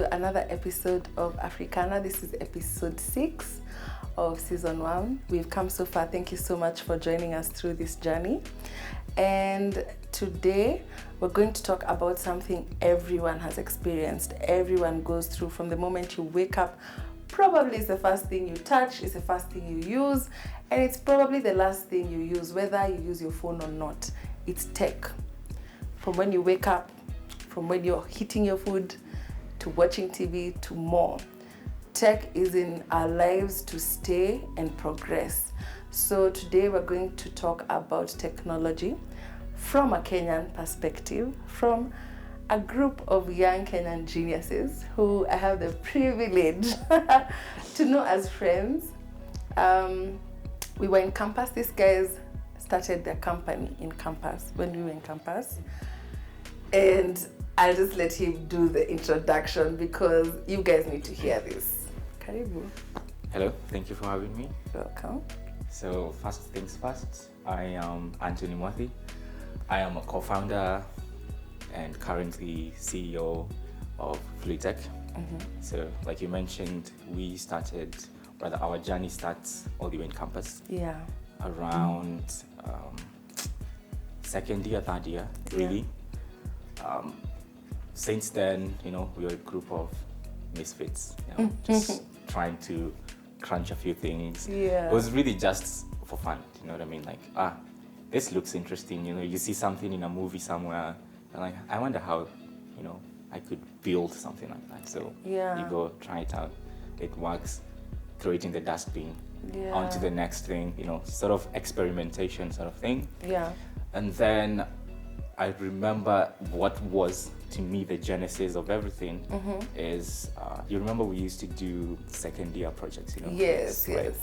to another episode of Afreecanah. This is episode 6 of season 1. We've come so far. Thank you so much for joining us through this journey. And today we're going to talk about something everyone has experienced. Everyone goes through from the moment you wake up. Probably it's the first thing you touch, it's the first thing you use, and it's probably the last thing you use, whether you use your phone or not. It's tech. From when you wake up, from when you're eating your food, to watching TV, to more. Tech is in our lives to stay and progress. So today we're going to talk about technology from a Kenyan perspective, from a group of young Kenyan geniuses who I have the privilege to know as friends. We were in campus. These guys started their company in campus, when we were in campus. And I'll just let him do the introduction because you guys need to hear this. Karibu. Hello, thank you for having me. Welcome. So first things first, I am Antony Mwathi. I am a co-founder and currently CEO of FluidTech. So like you mentioned, our journey starts all the way in campus. Yeah. Around second year, third year, really. Yeah. Since then, we were a group of misfits, just trying to crunch a few things. Yeah. It was really just for fun, you know what I mean? Like, this looks interesting, you see something in a movie somewhere, and like, I wonder how, I could build something like that. So you go try it out, it works, throw it in the dustbin, on to the next thing, sort of experimentation sort of thing. Yeah. And then I remember what was, to me, the genesis of everything is, you remember we used to do second year projects, Yes, right? yes.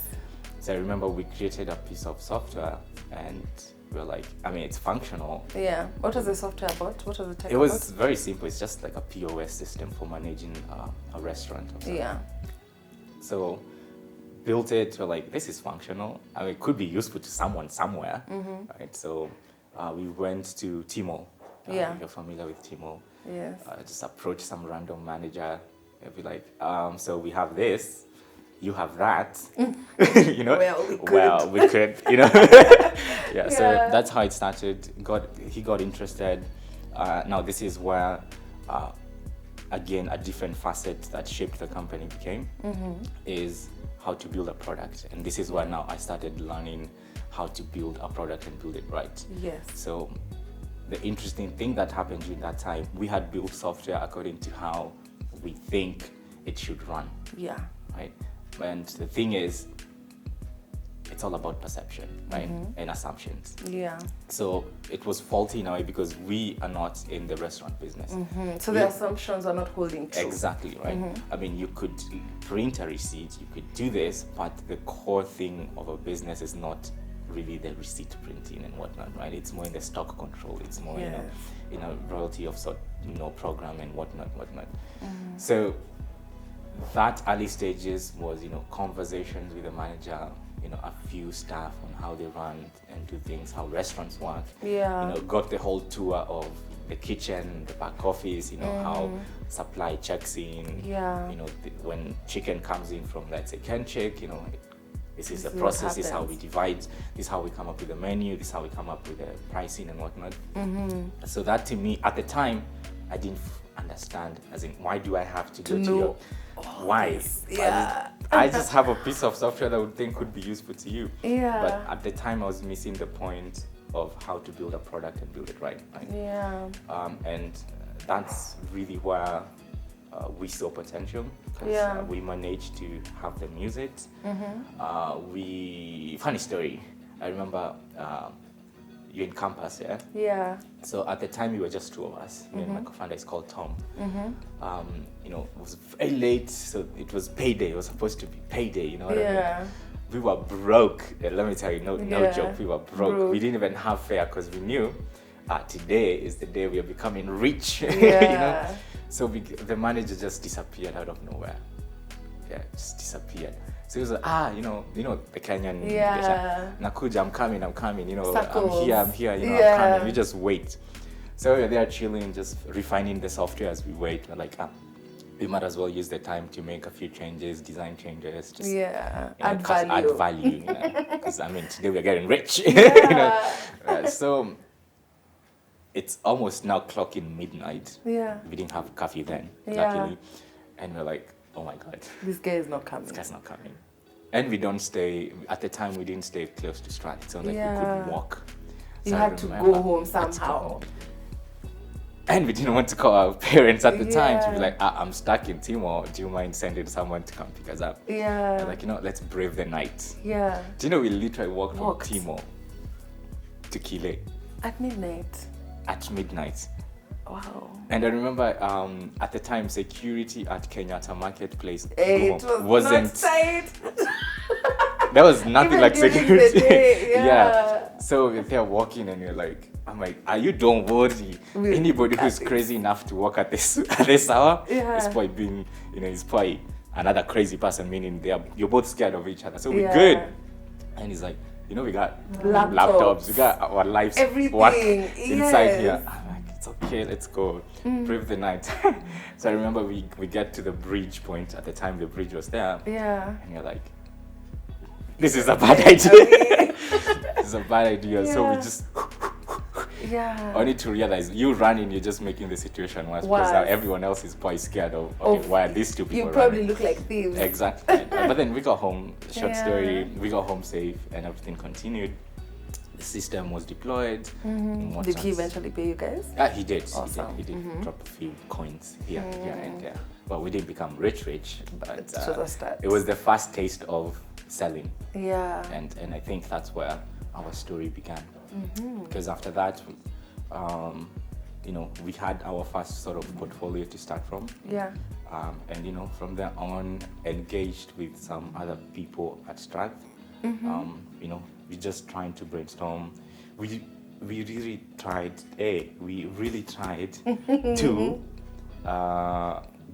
So I remember we created a piece of software and we were like, it's functional. Yeah. What was the software about? What was the tech It was very simple. It's just like a POS system for managing a restaurant or something. Yeah. So built it, we're like, this is functional. It could be useful to someone somewhere, right? So we went to T-Mall. Yeah. If you're familiar with T-Mall. Yes. Just approach some random manager. They'll be like, so we have this, you have that. Well, we could. Yeah, so that's how it started. He got interested. Now this is where, again, a different facet that shaped the company became, is how to build a product. And this is where now I started learning how to build a product and build it right. Yes. So the interesting thing that happened during that time, we had built software according to how we think it should run. Yeah. Right? And the thing is, it's all about perception, right? And assumptions. Yeah. So it was faulty in a way because we are not in the restaurant business. So the assumptions are not holding true. Exactly, right? You could print a receipt, you could do this, but the core thing of a business is not really the receipt printing and whatnot, right? It's more in the stock control. It's more in a royalty of program and whatnot. So that early stages was, conversations with the manager, a few staff on how they run and do things, how restaurants work. Yeah. Got the whole tour of the kitchen, the back office, how supply checks in. Yeah. When chicken comes in from, let's say, Kenchik, this is the process, this is how we divide, this is how we come up with the menu, this is how we come up with the pricing and whatnot. So that, to me, at the time, I didn't understand, as in, why do I have to go to your... Why? Yeah. I just have a piece of software that I would think could be useful to you. Yeah. But at the time, I was missing the point of how to build a product and build it right? Yeah. And that's really where we saw potential, because we managed to have them use it. Funny story, I remember you're in campus, yeah? Yeah. So at the time, we were just two of us. Me and my co-founder is called Tom. It was very late, so it was payday. It was supposed to be payday, you know what I mean? We were broke. Let me tell you, no joke, we were broke. We didn't even have fare because we knew today is the day we are becoming rich, So the manager just disappeared out of nowhere. Yeah, just disappeared. So he was like, the Kenyan, Nakuja, I'm coming, Circles. I'm here, I'm coming, we just wait. So we're there chilling, just refining the software as we wait. We're like, we might as well use the time to make a few changes, design changes, just add value. Add value, because I mean today we're getting rich. So it's almost now clocking midnight. Yeah. We didn't have coffee then, luckily, and we're like, oh my god, this guy is not coming. This guy's not coming. And we don't stay at the time. We didn't stay close to Strat, so like we could walk. So you had to go home somehow. And we didn't want to call our parents at the time to be like, I'm stuck in Timor. Do you mind sending someone to come pick us up? Yeah. Like, let's brave the night. Yeah. Do you know we literally walked from Timor to Kile? At midnight. At midnight. Wow. And I remember at the time, security at Kenyatta Marketplace wasn't not tight. There was nothing even like security. Day, So if they're walking and you're like, I'm like, don't worry. Anybody who's crazy enough to walk at this hour is probably being, is probably another crazy person, meaning you're both scared of each other. So we're good. And he's like, we got laptops, we got our lives work inside here. I'm like, it's okay, let's go. Brave the night. So I remember we get to the bridge point. At the time the bridge was there. Yeah. And you're like, this is a bad idea. This is a bad idea. So we just only to realize you running, you're just making the situation worse because now everyone else is probably scared of why are these two people You probably running? Look like thieves. Exactly. But then we got home, short story, we got home safe and everything continued. The system was deployed. Did he eventually pay you guys? He did. Awesome. He did drop a few coins here and there. Well, we didn't become rich, but it was a start. It was the first taste of selling. Yeah. And I think that's where our story began. Because after that, we had our first sort of portfolio to start from. Yeah. And from there on, engaged with some other people at Strat. We just trying to brainstorm. We really tried. We really tried to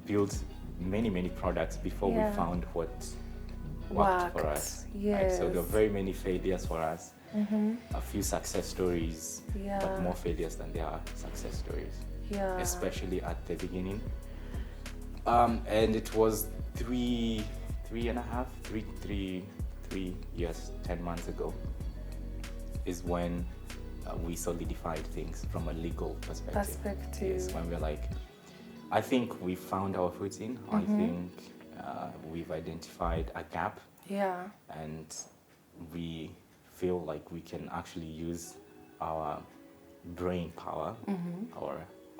build many products before we found what worked for us. Yes. Right? So there were very many failures for us. A few success stories, but more failures than there are success stories. Yeah. Especially at the beginning. And it was 3 years, 10 months ago, is when we solidified things from a legal perspective. Yes, when we're like, I think we found our footing. I think we've identified a gap. Yeah. And we feel like we can actually use our brain power,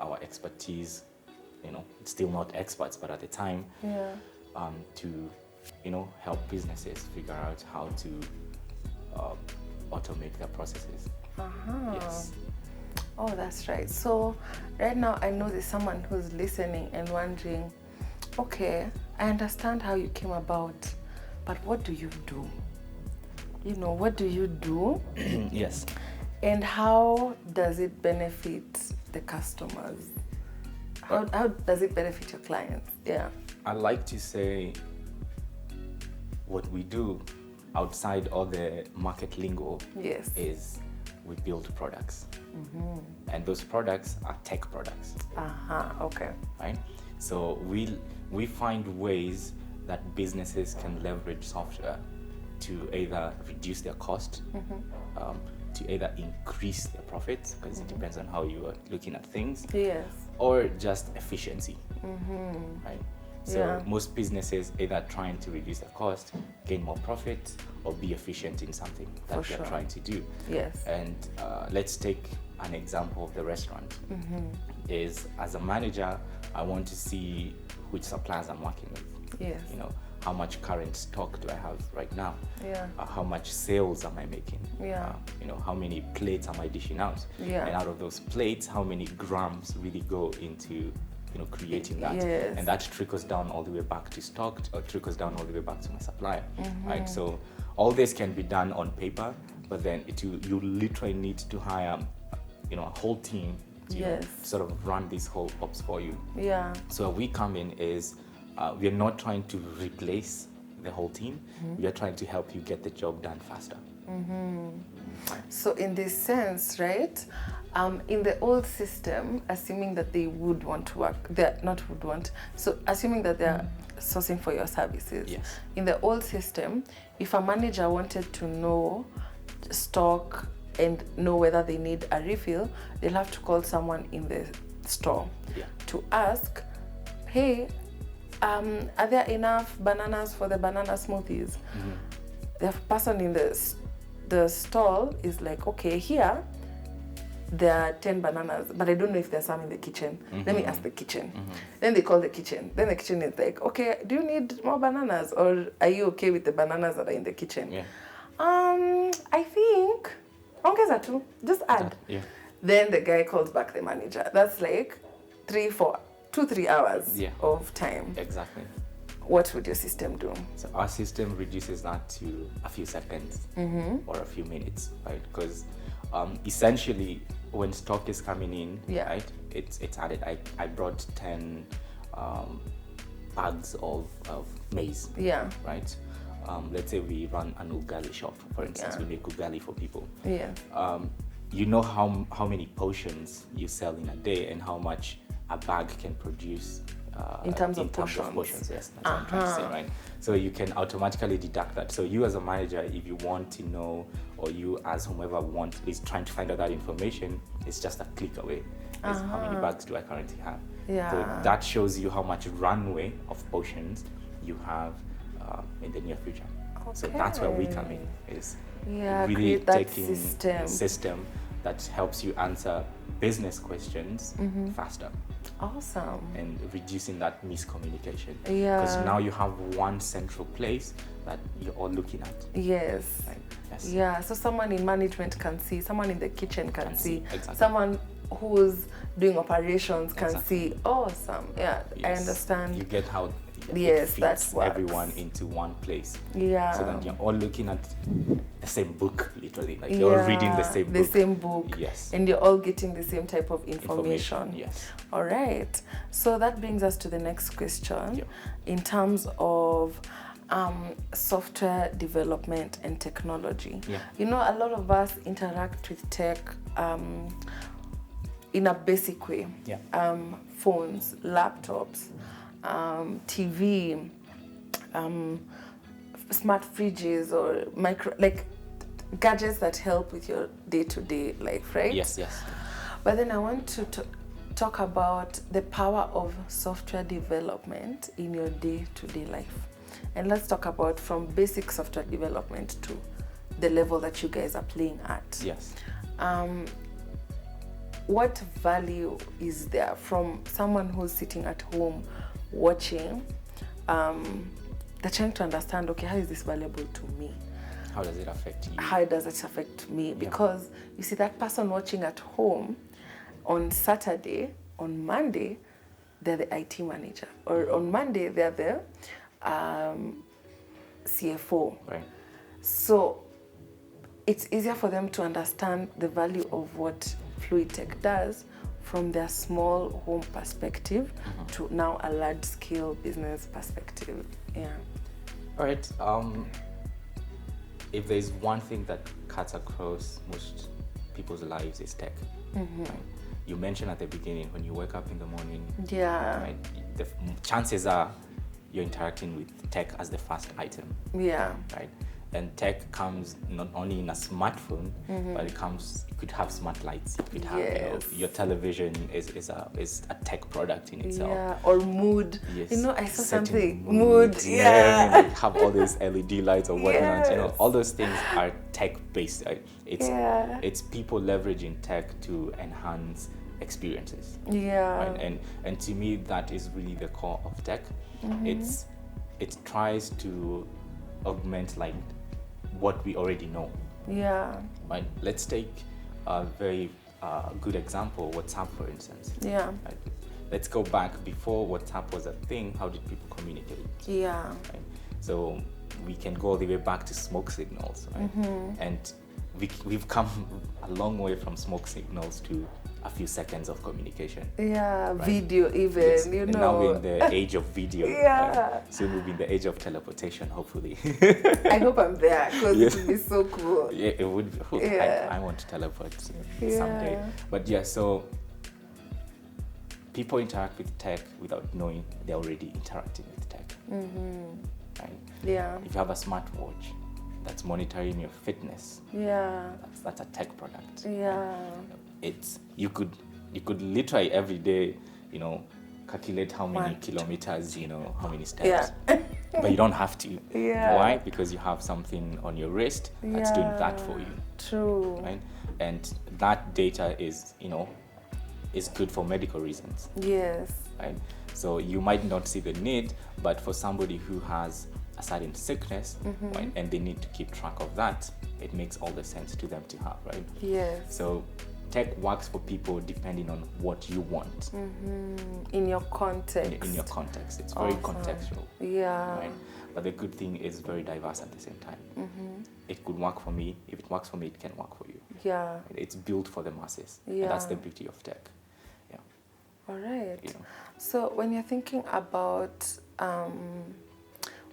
our expertise, still not experts, but at the time, to help businesses figure out how to automate their processes. Yes. Oh, that's right. So right now I know there's someone who's listening and wondering, okay, I understand how you came about, but what do you do? What do you do? Yes. And how does it benefit the customers? How does it benefit your clients? Yeah. I like to say what we do outside all the market lingo is we build products. And those products are tech products. Okay. Right? So we find ways that businesses can leverage software to either reduce their cost, to either increase their profits, because it depends on how you are looking at things, or just efficiency. Right? So most businesses either trying to reduce their cost, gain more profit, or be efficient in something that they're trying to do. Yes. And let's take an example of the restaurant. Is as a manager, I want to see which suppliers I'm working with. Yes. How much current stock do I have right now? Yeah. How much sales am I making? Yeah. How many plates am I dishing out? Yeah. And out of those plates, how many grams really go into creating that? Yes. And that trickles down all the way back to stock, or trickles down all the way back to my supplier. Right? So all this can be done on paper, but then you literally need to hire a whole team to sort of run this whole ops for you. Yeah. So where we come in is we are not trying to replace the whole team. We are trying to help you get the job done faster. So in this sense, right, In the old system, assuming that they would want to work, they're not would want, so assuming that they're sourcing for your services. Yes. In the old system, if a manager wanted to know stock and know whether they need a refill, they'll have to call someone in the store to ask, hey, are there enough bananas for the banana smoothies? The person in the stall is like, okay, here there are 10 bananas, but I don't know if there's some in the kitchen. Let me ask the kitchen. Then they call the kitchen. Then the kitchen is like, okay, do you need more bananas, or are you okay with the bananas that are in the kitchen? I think ongeza tu, just add. Then the guy calls back the manager. That's like 2-3 hours of time. Exactly. What would your system do? So our system reduces that to a few seconds or a few minutes, right? Because essentially, when stock is coming in, right, it's added. I brought 10 bags of maize, right? Let's say we run an ugali shop, for instance. We make ugali for people. You know how many portions you sell in a day and how much a bag can produce in terms of portions. Yes, that's what I'm trying to say, right? So you can automatically deduct that. So you as a manager, if you want to know, or you as whomever is trying to find out that information, it's just a click away. Is how many bags do I currently have? So that shows you how much runway of portions you have in the near future. So that's where we come in, is really taking a system that helps you answer business questions faster. Awesome. And reducing that miscommunication. Because now you have one central place that you're all looking at. Yes. Right? Yes. Yeah, so someone in management can see, someone in the kitchen can see. Exactly. Someone who's doing operations can see. Awesome. Yeah, I understand. You get how yes, it that fits works. everyone into one place. Yeah. So that you're all looking at the same book, literally. Like you're all reading the same book. The same book. Yes. And you're all getting the same type of information. Yes. All right. So that brings us to the next question. In terms of software development and technology. You know, a lot of us interact with tech in a basic way. Phones, laptops, TV, smart fridges, or gadgets that help with your day-to-day life, right? Yes. But then I want to talk about the power of software development in your day-to-day life. And let's talk about from basic software development to the level that you guys are playing at. Yes. What value is there from someone who's sitting at home watching? They're trying to understand, okay, how is this valuable to me? How does it affect you? How does it affect me? Because you see, that person watching at home on Saturday, on Monday, they're the IT manager. Or on Monday, they're the CFO. Right. So it's easier for them to understand the value of what FluidTech does from their small home perspective to now a large-scale business perspective. All right. If there's one thing that cuts across most people's lives, is tech. Right? You mentioned at the beginning, when you wake up in the morning, right, the chances are you're interacting with tech as the first item. Right. And tech comes not only in a smartphone, but it could have smart lights. It could have your television is a tech product in itself. Or mood. Yes. You know, I saw something. Mood. Like have all these LED lights or whatnot. You know, all those things are tech based. Right? It's people leveraging tech to enhance experiences. Right? And to me, that is really the core of tech. It tries to augment like what we already know. Right. Let's take a very good example, WhatsApp, for instance. Right. Let's go back before WhatsApp was a thing. How did people communicate? Right. So we can go all the way back to smoke signals, right? And we've come a long way from smoke signals to a few seconds of communication. Yeah, right? Video even, yes. And now we're in the age of video. Yeah. Soon we'll be in the age of teleportation, hopefully. I hope I'm there, because it would be so cool. Yeah, it would be. Oh, yeah. I want to teleport someday. But yeah, so people interact with tech without knowing they're already interacting with tech. Right? Yeah. If you have a smartwatch that's monitoring your fitness, that's a tech product. Yeah. It's you could literally every day, calculate how many kilometers, how many steps. But you don't have to. Why? Because you have something on your wrist that's doing that for you. True. Right? And that data is good for medical reasons. Yes. Right? So you might not see the need, but for somebody who has a certain sickness, right, and they need to keep track of that, it makes all the sense to them to have, right? Yes. So tech works for people depending on what you want. In your context. In your context. It's very contextual. Yeah. Right? But the good thing is very diverse at the same time. It could work for me. If it works for me, it can work for you. Yeah. It's built for the masses. Yeah. And that's the beauty of tech. Yeah. All right. So when you're thinking about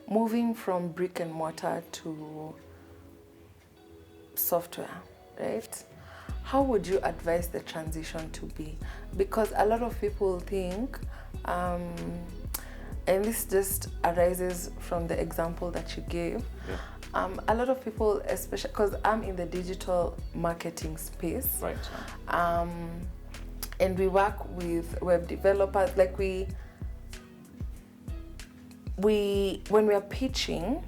moving from brick and mortar to software, right? How would you advise the transition to be? Because a lot of people think, and this just arises from the example that you gave, a lot of people, especially because I'm in the digital marketing space, right? And we work with web developers, like when we are pitching,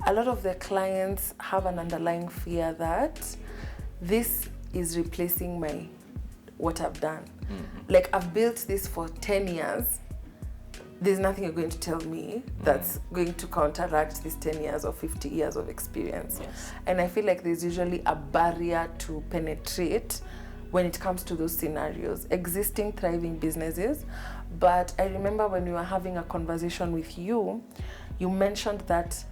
a lot of the clients have an underlying fear that this is replacing what I've done. Like, I've built this for 10 years. There's nothing you're going to tell me that's going to counteract these 10 years or 50 years of experience. Yes. And I feel like there's usually a barrier to penetrate when it comes to those scenarios, existing, thriving businesses. But I remember when we were having a conversation with you, you mentioned that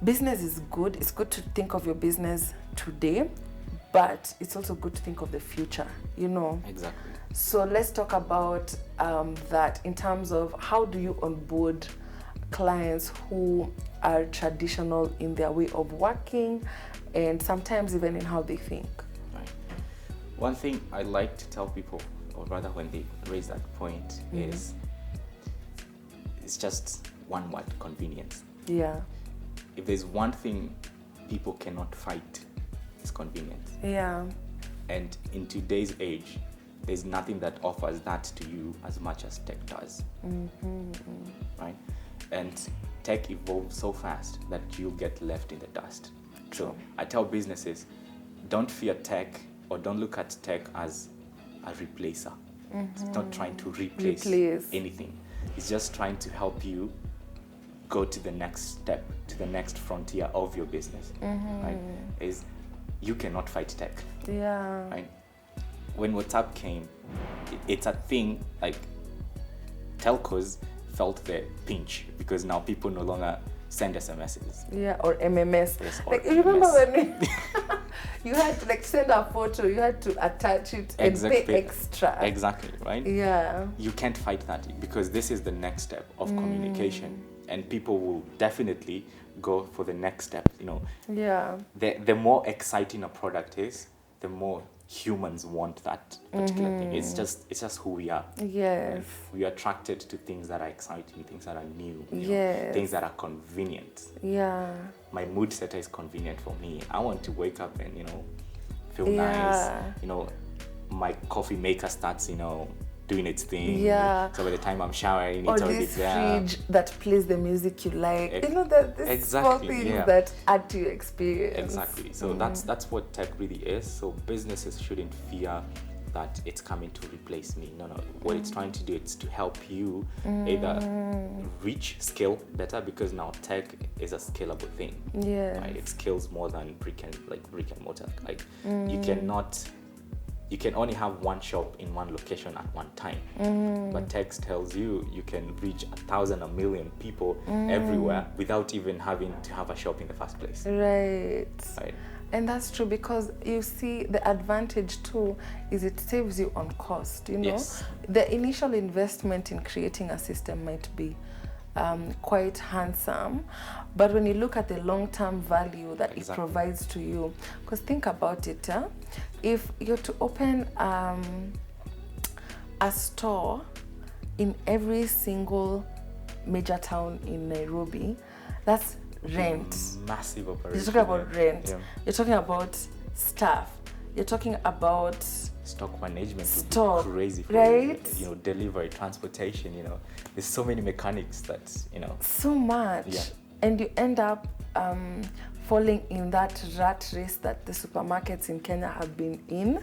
business is good. It's good to think of your business today, but it's also good to think of the future, Exactly. So let's talk about that in terms of how do you onboard clients who are traditional in their way of working and sometimes even in how they think. Right. One thing I like to tell people, or rather when they raise that point, is it's just one word: convenience. Yeah. If there's one thing people cannot fight, it's convenience. Yeah. And in today's age, there's nothing that offers that to you as much as tech does. Right? And tech evolves so fast that you'll get left in the dust. True. So I tell businesses, don't fear tech, or don't look at tech as a replacer. It's not trying to replace anything. It's just trying to help you go to the next step, to the next frontier of your business. Right? You cannot fight tech. Yeah. Right? When WhatsApp came, it's a thing, like, telcos felt the pinch because now people no longer send SMSs. Yeah, or MMS. Yes, like, MMS. You remember when you had to send a photo, you had to attach it and pay extra. Exactly, right? Yeah. You can't fight that because this is the next step of communication, and people will definitely go for the next step. Yeah. The more exciting a product is, the more humans want that particular thing. It's just who we are. Yes. We are attracted to things that are exciting, things that are new, things that are convenient. Yeah. My mood setter is convenient for me. I want to wake up and feel nice. My coffee maker starts doing its thing. Yeah. So by the time I'm showering, or it's already this there. fridge that plays the music you like. These small things that add to your experience. Exactly. So that's what tech really is. So businesses shouldn't fear that it's coming to replace me. No. What it's trying to do is to help you either reach scale better, because now tech is a scalable thing. Yeah. Right? It scales more than brick and mortar. Like you can only have one shop in one location at one time. But tech tells you can reach 1,000, 1 million people everywhere without even having to have a shop in the first place. Right. And that's true, because you see the advantage too is it saves you on cost, you know. Yes. The initial investment in creating a system might be quite handsome, but when you look at the long-term value that it provides to you, because think about it, if you're to open a store in every single major town in Nairobi, that's rent. Massive operation. You're talking about rent. Yeah. You're talking about staff. You're talking about stock management. Stock, would be crazy for right? You know, delivery, transportation. You know, there's so many mechanics that, you know. So much. Yeah. And you end up falling in that rat race that the supermarkets in Kenya have been in.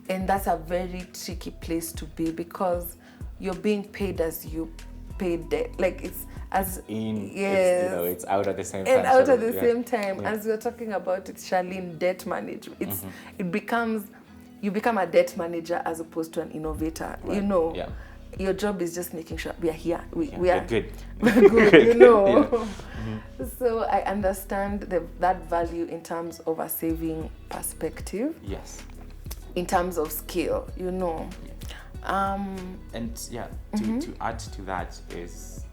And that's a very tricky place to be, because you're being paid as you pay debt. Like it's as in, yes, it's, you know, it's out at the same time. And out at the same time, as we're talking about it, Charlene, debt management. It's it becomes, you become a debt manager as opposed to an innovator. Right. You know, your job is just making sure we are here. We are good. We're good. You know. So I understand that value in terms of a saving perspective. Yes. In terms of scale, you know. And to add to that is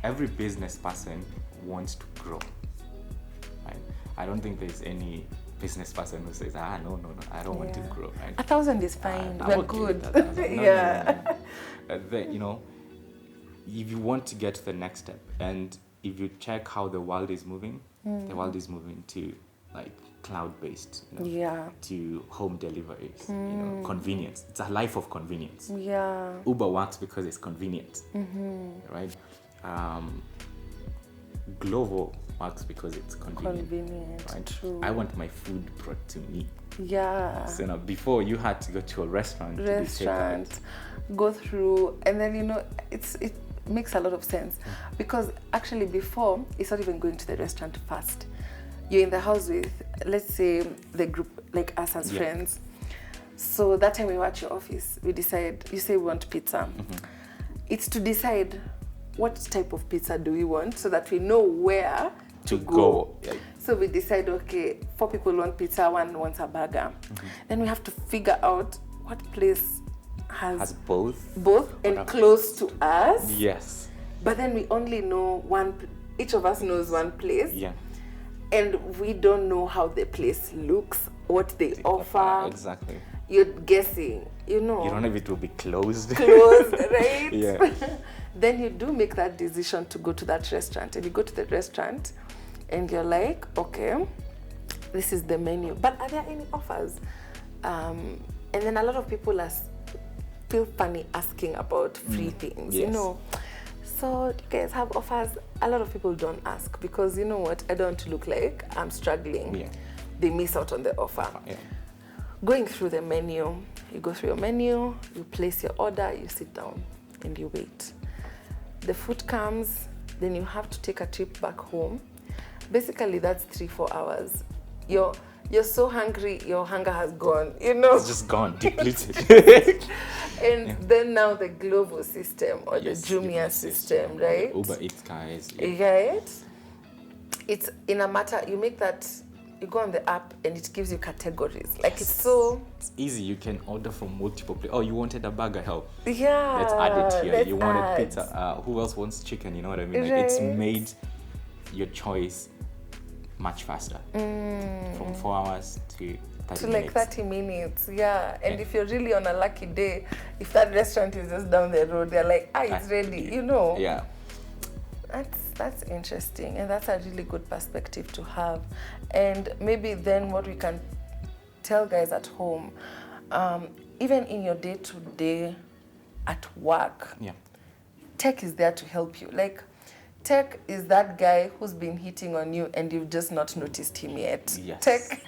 every business person wants to grow. Right? I don't think there's any business person who says, no, I don't want to grow. Right? 1,000 is fine. We're good. You know, if you want to get to the next step, and if you check how the world is moving, the world is moving to like cloud-based, you know, to home deliveries, you know, convenience. It's a life of convenience. Yeah. Uber works because it's convenient, right? Global works because it's convenient. Right? True. I want my food brought to me. Yeah. So now, before you had to go to a restaurant, go through, and then, you know, it makes a lot of sense, because actually before, it's not even going to the restaurant first. You're in the house with, let's say, the group, like us as friends. So that time we were at your office, we decide, you say we want pizza. It's to decide what type of pizza do we want, so that we know where to go. So we decide, okay, 4 people want pizza, 1 wants a burger. Then we have to figure out what place has both and close to us. Yes. But then we only know one, each of us knows one place. Yeah. And we don't know how the place looks, what they offer. Exactly. You're guessing, you know. You don't know if it will be closed. Right? Yeah. Then you do make that decision to go to that restaurant. And you go to the restaurant and you're like, okay, this is the menu. But are there any offers? And then a lot of people feel funny asking about free things, you know. So do you guys have offers? A lot of people don't ask, because you know what? I don't want to look like I'm struggling. Yeah. They miss out on the offer. Yeah. Going through the menu, you go through your menu, you place your order, you sit down and you wait. The food comes, then you have to take a trip back home. Basically, that's 3-4 hours. You're so hungry, your hunger has gone, you know. It's just gone, depleted. And then now the Global system, or the Jumia system, right? The Uber Eats guys. Right? It's in a matter, you make that, you go on the app and it gives you categories. Like it's easy. You can order from multiple places. Oh, you wanted a burger, help. Yeah. Let's add it here. You wanted pizza. Who else wants chicken? You know what I mean? Like it's made your choice much faster. From 4 hours to 30 minutes. Like 30 minutes, yeah. And if you're really on a lucky day, if that restaurant is just down the road, they're like, it's ready, you know. Yeah. That's interesting, and that's a really good perspective to have. And maybe then what we can tell guys at home, even in your day-to-day at work, tech is there to help you. Like, tech is that guy who's been hitting on you and you've just not noticed him yet. Yes. Tech,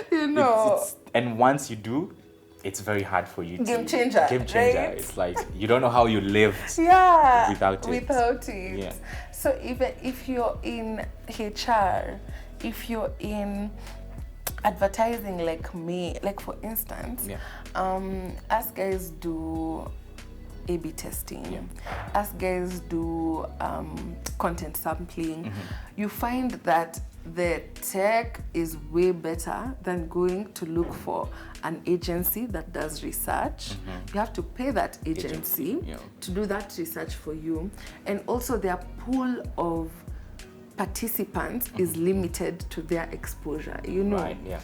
you know. And once you do, it's very hard for you to... Game changer. Right? It's like, you don't know how you lived without it. Yeah. So even if you're in HR, if you're in advertising like me, like for instance, us guys do A/B testing, as guys do content sampling, you find that the tech is way better than going to look for an agency that does research. You have to pay that agency to do that research for you. And also their pool of participants is limited to their exposure, you know. Right, yeah.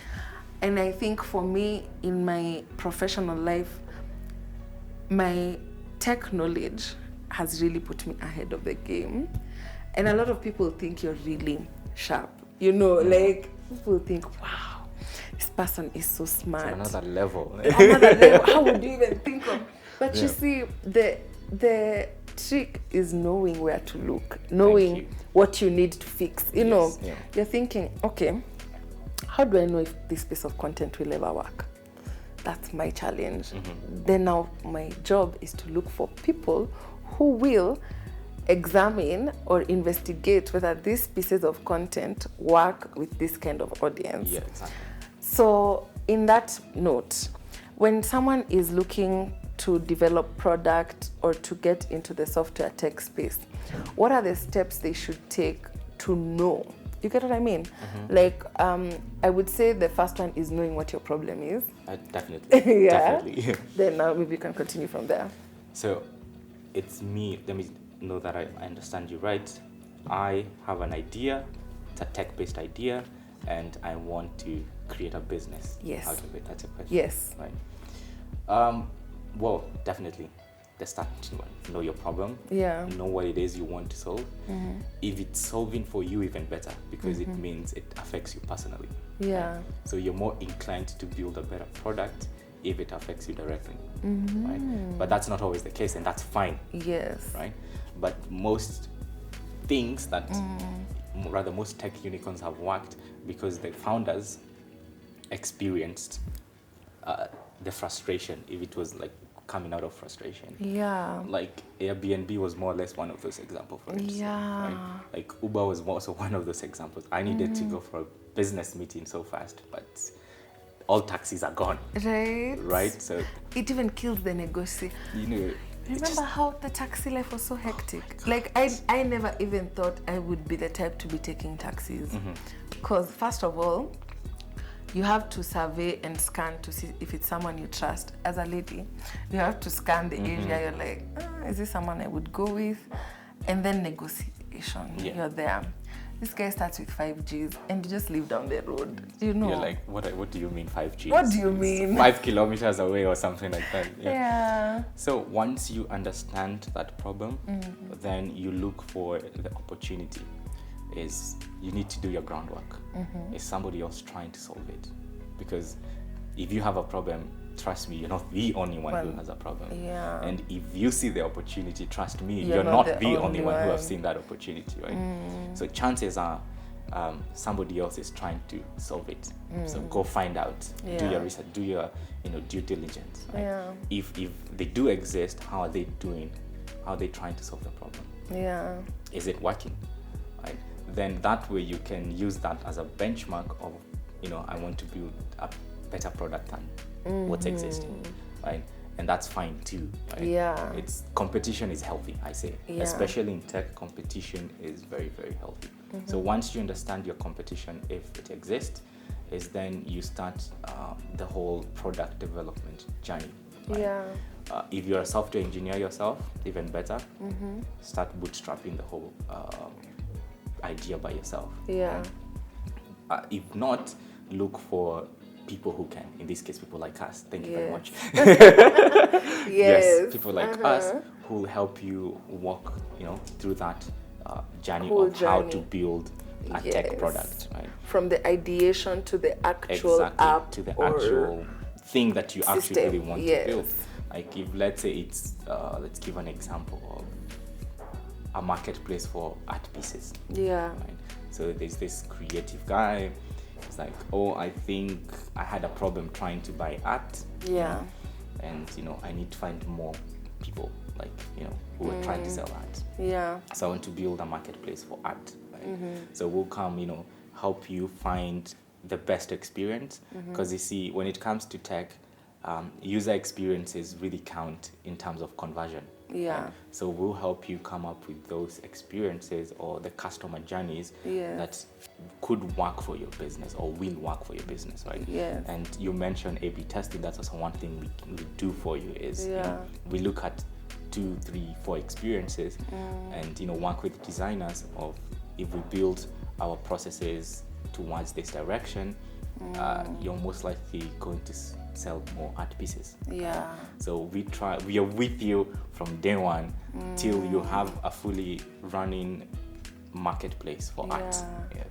And I think for me, in my professional life, my tech knowledge has really put me ahead of the game. And a lot of people think you're really sharp. You know, like, people think, wow, this person is so smart. It's another level. Another level. How would you even think of? But you see, the trick is knowing where to look, knowing what you need to fix. You know, you're thinking, okay, how do I know if this piece of content will ever work? That's my challenge. Then now my job is to look for people who will examine or investigate whether these pieces of content work with this kind of audience. Yeah, exactly. So in that note, when someone is looking to develop product or to get into the software tech space, what are the steps they should take to know? You get what I mean? Like, I would say the first one is knowing what your problem is. Definitely. Definitely. Then now maybe you can continue from there. So it's me, let me know that I understand you right. I have an idea, it's a tech-based idea, and I want to create a business out of it. That's a question. Yes. Right. Well, definitely. The starting one. Know your problem. Yeah. Know what it is you want to solve. If it's solving for you, even better, because it means it affects you personally. Yeah. Right? So you're more inclined to build a better product if it affects you directly. Right? But that's not always the case, and that's fine. Yes. Right? But most things that, rather most tech unicorns have worked because the founders experienced the frustration, if it was like coming out of frustration. Yeah. Like Airbnb was more or less one of those examples, for instance. Yeah. Right? Like Uber was also one of those examples. I needed to go for a business meeting so fast, but all taxis are gone. Right. Right? So it even kills the negotiation. you know, Remember how the taxi life was so hectic? Like, I never even thought I would be the type to be taking taxis. Because first of all, you have to survey and scan to see if it's someone you trust. As a lady, you have to scan the area. You're like, is this someone I would go with? And then negotiation. You're there. This guy starts with 5Gs and you just live down the road. You know. you're like, what do you mean 5G? What do you mean? 5 kilometers away or something like that. Yeah. So once you understand that problem, then you look for the opportunity. Is you need to do your groundwork. Is somebody else trying to solve it? Because if you have a problem, trust me, you're not the only one who has a problem. Yeah. And if you see the opportunity, trust me, you're not the only one who has seen that opportunity, right? So chances are somebody else is trying to solve it. So go find out, do your research, do your due diligence. Right? Yeah. If they do exist, how are they doing? How are they trying to solve the problem? Yeah. Is it working? Right? Then that way you can use that as a benchmark of, I want to build a better product than what's existing, right? And that's fine too, right? Yeah. Competition is healthy, I say. Yeah. Especially in tech, competition is very, very healthy. So once you understand your competition, if it exists, is then you start the whole product development journey. Right? Yeah. If you're a software engineer yourself, even better, start bootstrapping the whole idea by yourself. Yeah. If not, look for people who can. In this case, people like us. Thank you very much. Yes. People like us who will help you walk, through that journey of how to build a tech product, right? From the ideation to the actual app to the actual thing that you actually really want to build. Like if let's say it's let's give an example of a marketplace for art pieces. Yeah. Right? So there's this creative guy. It's like, I think I had a problem trying to buy art. Yeah. And I need to find more people who are trying to sell art. Yeah. So I want to build a marketplace for art. Right? So we'll come, help you find the best experience. Because you see, when it comes to tech, user experiences really count in terms of conversion. Yeah. Right? So we'll help you come up with those experiences or the customer journeys that could work for your business or will work for your business, right? Yes. And you mentioned A/B testing. That's also one thing we do for you is we look at 2, 3, 4 experiences and work with designers of if we build our processes towards this direction, you're most likely going to sell more art pieces. Yeah. So we are with you from day one till you have a fully running marketplace for art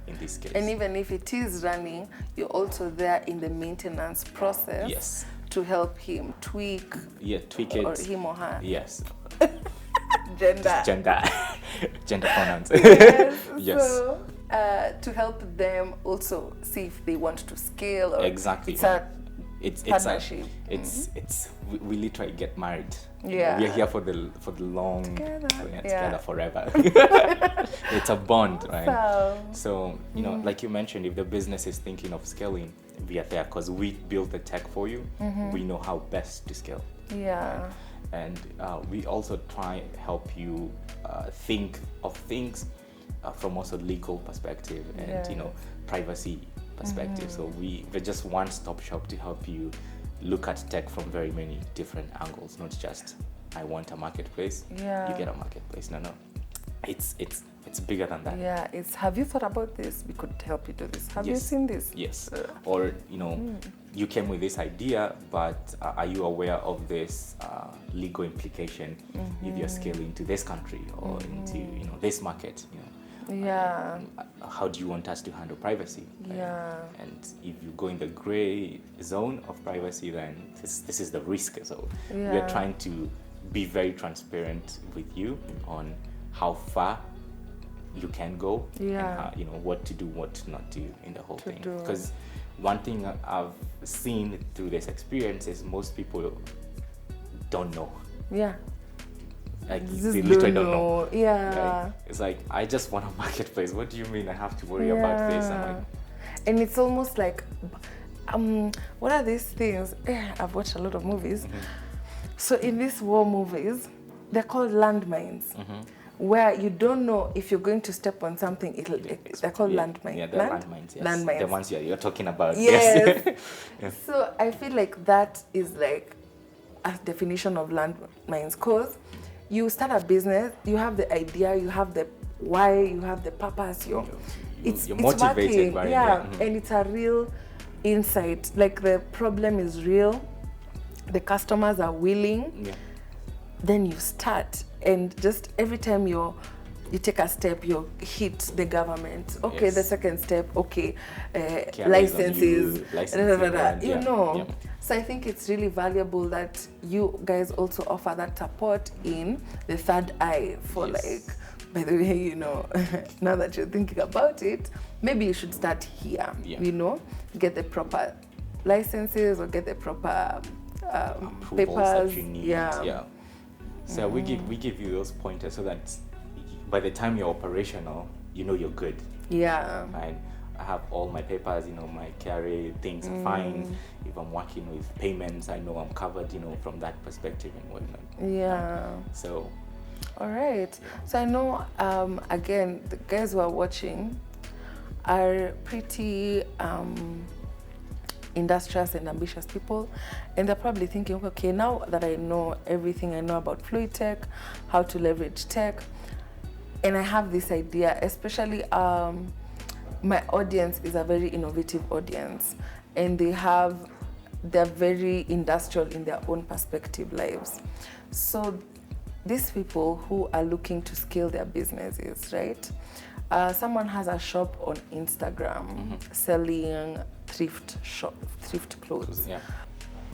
in this case. And even if it is running, you're also there in the maintenance process. Yes. To help him tweak. Yeah, tweak it. Or him or her. Yes. Gender pronouns. Yes. Yes. So to help them also see if they want to scale. Or exactly. It's partnership. We literally get married. Yeah. We're here for the long together forever. It's a bond, right? So like you mentioned, if the business is thinking of scaling, we are there because we built the tech for you. We know how best to scale. Yeah. Right? And we also try help you think of things from also legal perspective and privacy perspective. So we're just one-stop shop to help you look at tech from very many different angles, not just I want a marketplace, you get a marketplace. No, it's bigger than that. Yeah, have you thought about this? We could help you do this. Have you seen this? Yes. Or you came with this idea, but are you aware of this legal implication if you're scaling to this country or into this market? How do you want us to handle privacy? Right? Yeah. And if you go in the gray zone of privacy, then this is the risk. So we are trying to be very transparent with you on how far you can go and how, what to do, what not to do in the whole thing. Because one thing I've seen through this experience is most people don't know. Yeah. Like they literally don't know. Yeah. Right? It's like, I just want a marketplace. What do you mean I have to worry about this? I'm like, and it's almost like, what are these things? I've watched a lot of movies. So in these war movies, they're called landmines, where you don't know if you're going to step on something. They're called landmines. Yeah, they're landmines. Yes. Landmines. The ones you're talking about. Yes. Yes. So I feel like that is like a definition of landmines, because you start a business, you have the idea, you have the why, you have the purpose, you're motivated by it. And it's a real insight. Like the problem is real, the customers are willing, then you start, and just every time you take a step, you hit the government. Okay, the second step, licenses, So I think it's really valuable that you guys also offer that support in the third eye for by the way, now that you're thinking about it, maybe you should start here, get the proper licenses or get the proper papers that you need. So we give you those pointers so that by the time you're operational, you're good. Yeah. Right? I have all my papers, my KRA things are fine. If I'm working with payments, I know I'm covered, from that perspective and whatnot. Yeah. So. All right. So I know, again, the guys who are watching are pretty industrious and ambitious people, and they're probably thinking, okay, now that I know everything I know about FluidTech, how to leverage tech, and I have this idea, especially my audience is a very innovative audience, and they're very industrial in their own perspective lives. So these people who are looking to scale their businesses, right? Someone has a shop on Instagram selling thrift clothes. Yeah.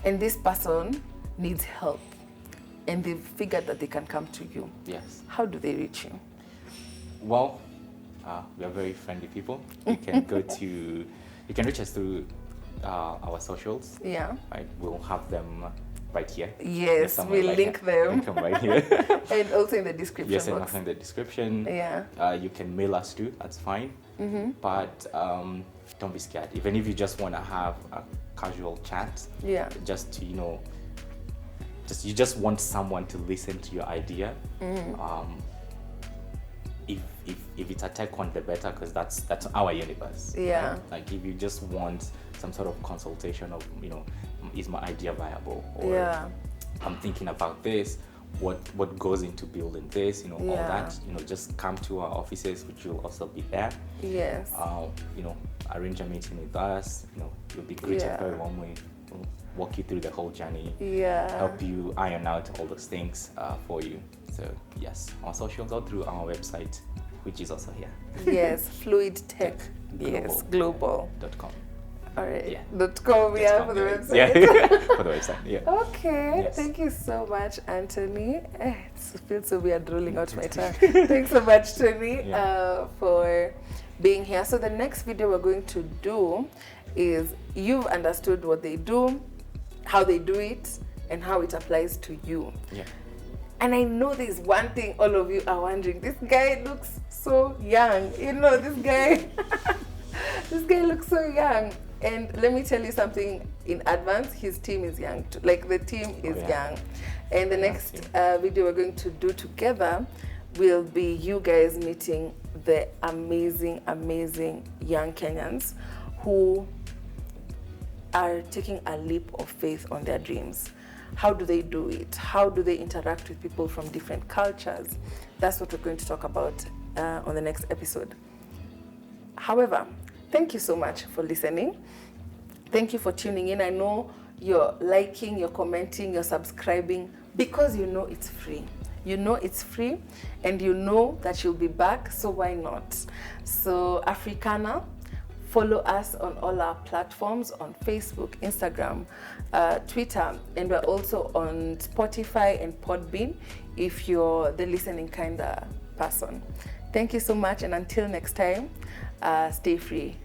And this person needs help, and they've figured that they can come to you. Yes. How do they reach you? Well, we are very friendly people. You can reach us through our socials. Yeah. Right. We'll have them right here. Yes, we'll link them. Link them right here. And also in the description box. Yes, in the description. Yeah. You can mail us too, that's fine. But don't be scared. Even if you just want to have a casual chat. Yeah. Just to, you just want someone to listen to your idea. If it's a tech one, the better, because that's our universe. Yeah. Right? Like if you just want some sort of consultation of, is my idea viable? Or I'm thinking about this. What goes into building this? All that. Just come to our offices, which will also be there. Yes. Arrange a meeting with us. You'll be greeted very warmly. We'll walk you through the whole journey. Yeah. Help you iron out all those things for you. So yes, our socials are through our website, which is also here. Yes, FluidTech Global. .com. All right. Yeah. .com, for the website. Yeah, for the website. Yeah. Okay. Yes. Thank you so much, Antony. It feels so weird rolling out my tongue. Thanks so much, Tony, for being here. So the next video we're going to do is, you've understood what they do, how they do it, and how it applies to you. Yeah. And I know there's one thing all of you are wondering. This guy looks so young. This guy, this guy looks so young. And let me tell you something in advance, his team is young too. Like, the team is young. And the next video we're going to do together will be you guys meeting the amazing, amazing young Kenyans who are taking a leap of faith on their dreams. How do they do it? How do they interact with people from different cultures? That's what we're going to talk about on the next episode. However, thank you so much for listening. Thank you for tuning in. I know you're liking, you're commenting, you're subscribing, because it's free. It's free, and that you'll be back, so why not? So Afreecanah, follow us on all our platforms, on Facebook, Instagram, Twitter, and we're also on Spotify and Podbean if you're the listening kind of person. Thank you so much, and until next time, stay free.